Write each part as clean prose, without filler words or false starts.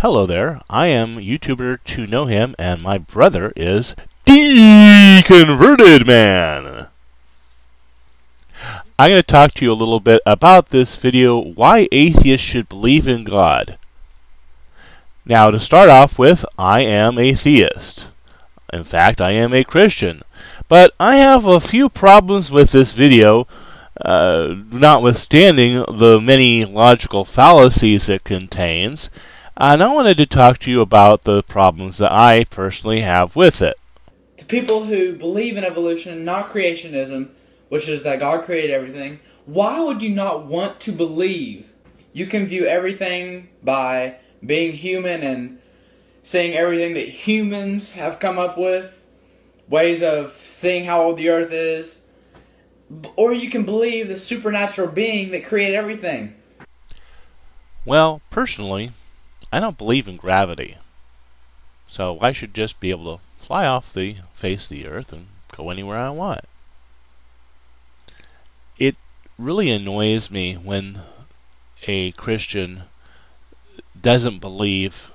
Hello there, I am YouTuber To Know Him, and my brother is Deconverted Man. I'm going to talk to you a little bit about this video, why atheists should believe in God. Now, to start off with, I am a theist. In fact, I am a Christian. But I have a few problems with this video, notwithstanding the many logical fallacies it contains. And I wanted to talk to you about the problems that I personally have with it. To people who believe in evolution, not creationism, which is that God created everything, why would you not want to believe? You can view everything by being human and seeing everything that humans have come up with, ways of seeing how old the earth is, or you can believe the supernatural being that created everything. Well, personally, I don't believe in gravity, so I should just be able to fly off the face of the earth and go anywhere I want. It really annoys me when a Christian doesn't believe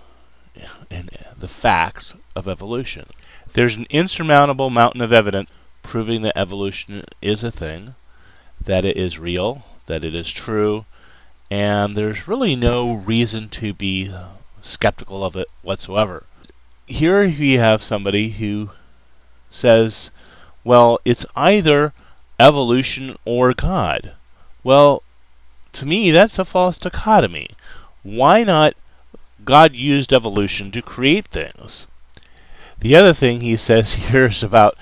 in the facts of evolution. There's an insurmountable mountain of evidence proving that evolution is a thing, that it is real, that it is true, and there's really no reason to be skeptical of it whatsoever. Here we have somebody who says, well, it's either evolution or God. Well, to me, that's a false dichotomy. Why not God used evolution to create things? The other thing he says here is about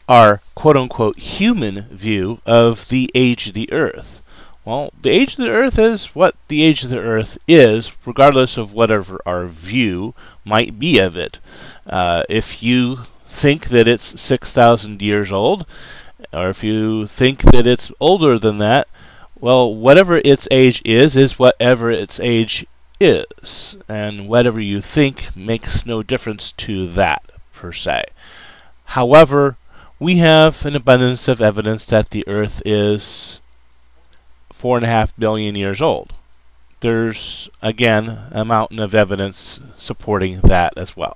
our quote-unquote human view of the age of the earth. Well, the age of the earth is what the age of the earth is, regardless of whatever our view might be of it. If you think that it's 6,000 years old, or if you think that it's older than that, well, whatever its age is whatever its age is. And whatever you think makes no difference to that, per se. However, we have an abundance of evidence that the earth is 4.5 billion years old. There's, again, a mountain of evidence supporting that as well.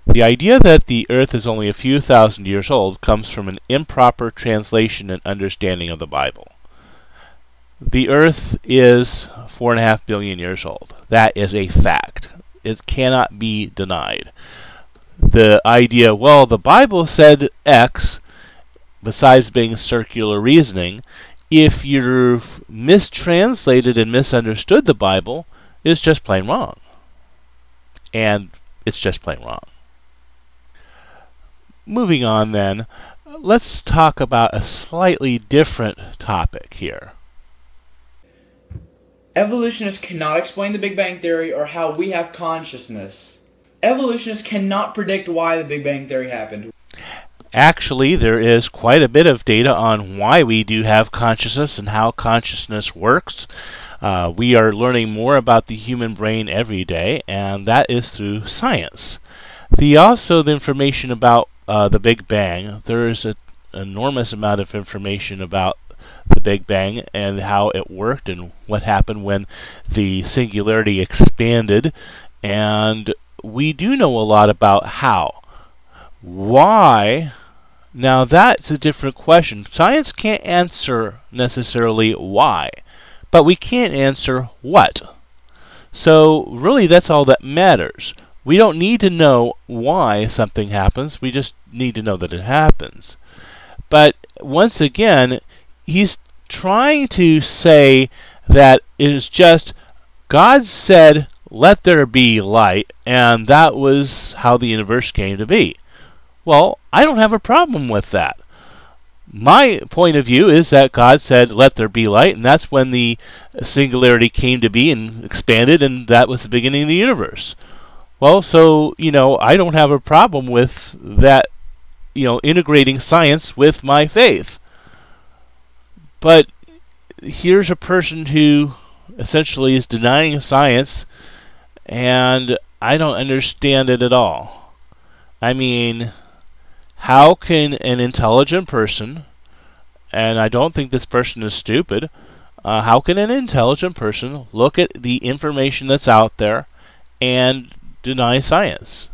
The idea that the earth is only a few thousand years old comes from an improper translation and understanding of the Bible. The earth is 4.5 billion years old. That is a fact. It cannot be denied. The idea, well, the Bible said X, besides being circular reasoning, if you've mistranslated and misunderstood the Bible, is just plain wrong. And it's just plain wrong. Moving on then, let's talk about a slightly different topic here. Evolutionists cannot explain the Big Bang Theory or how we have consciousness. Evolutionists cannot predict why the Big Bang Theory happened. Actually, there is quite a bit of data on why we do have consciousness and how consciousness works. We are learning more about the human brain every day, and that is through science. Also, the information about the Big Bang, there is an enormous amount of information about the Big Bang and how it worked and what happened when the singularity expanded, and we do know a lot about how. Why? Now that's a different question. Science can't answer necessarily why, but we can't answer what. So really that's all that matters. We don't need to know why something happens, we just need to know that it happens. But once again, he's trying to say that it is just God said, let there be light, and that was how the universe came to be. Well, I don't have a problem with that. My point of view is that God said, let there be light, and that's when the singularity came to be and expanded, and that was the beginning of the universe. Well, so, I don't have a problem with that, integrating science with my faith. But here's a person who essentially is denying science, and I don't understand it at all. I mean, how can an intelligent person, and I don't think this person is stupid, how can an intelligent person look at the information that's out there and deny science?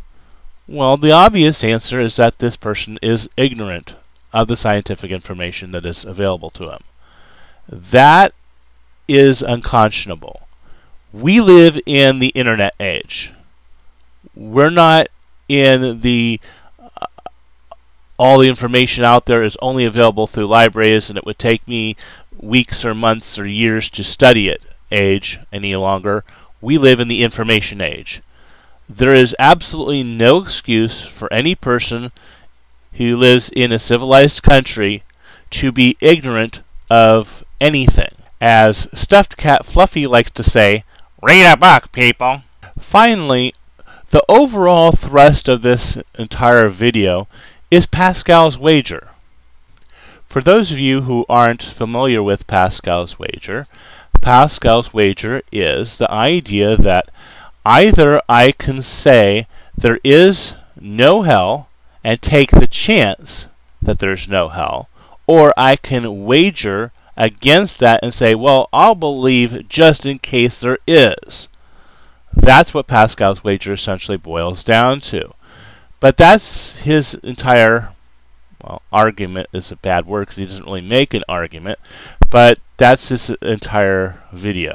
Well, the obvious answer is that this person is ignorant of the scientific information that is available to him. That is unconscionable. We live in the internet age. We're not in the all the information out there is only available through libraries, and it would take me weeks or months or years to study it age any longer. We live in the information age. There is absolutely no excuse for any person who lives in a civilized country to be ignorant of anything. As Stuffed Cat Fluffy likes to say, read a book, people. Finally, the overall thrust of this entire video is Pascal's wager. For those of you who aren't familiar with Pascal's wager is the idea that either I can say there is no hell and take the chance that there's no hell, or I can wager against that and say, well, I'll believe just in case there is. That's what Pascal's wager essentially boils down to. But that's his entire, well, argument is a bad word because he doesn't really make an argument, but that's his entire video.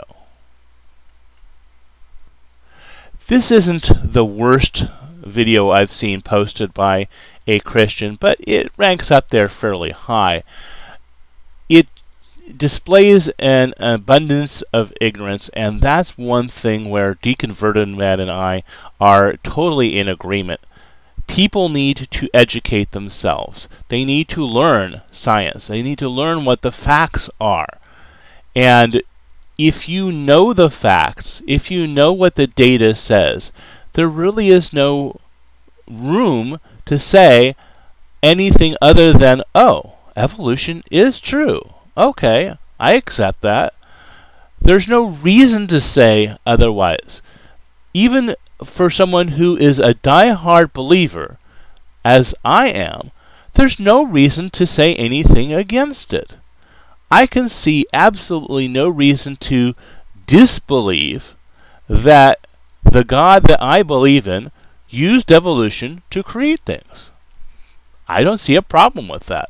This isn't the worst video I've seen posted by a Christian, but it ranks up there fairly high. It displays an abundance of ignorance, and that's one thing where Deconverted Man and I are totally in agreement. People need to educate themselves. They need to learn science. They need to learn what the facts are. And if you know the facts, if you know what the data says, there really is no room to say anything other than, oh, evolution is true. Okay, I accept that. There's no reason to say otherwise. Even for someone who is a die-hard believer, as I am, there's no reason to say anything against it. I can see absolutely no reason to disbelieve that the God that I believe in used evolution to create things. I don't see a problem with that.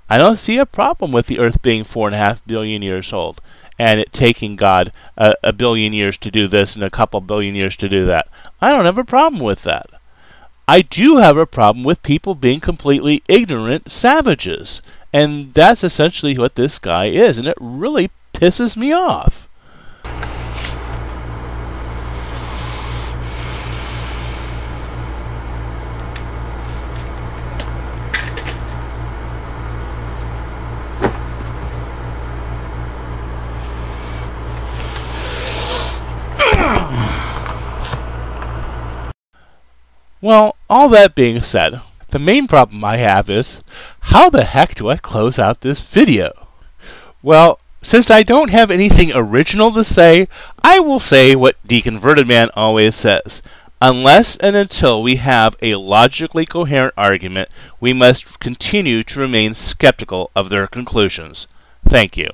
I don't see a problem with the Earth being 4.5 billion years old and it taking God a billion years to do this and a couple billion years to do that. I don't have a problem with that. I do have a problem with people being completely ignorant savages. And that's essentially what this guy is, and it really pisses me off. Well, all that being said, the main problem I have is, how the heck do I close out this video? Well, since I don't have anything original to say, I will say what Deconverted Man always says. Unless and until we have a logically coherent argument, we must continue to remain skeptical of their conclusions. Thank you.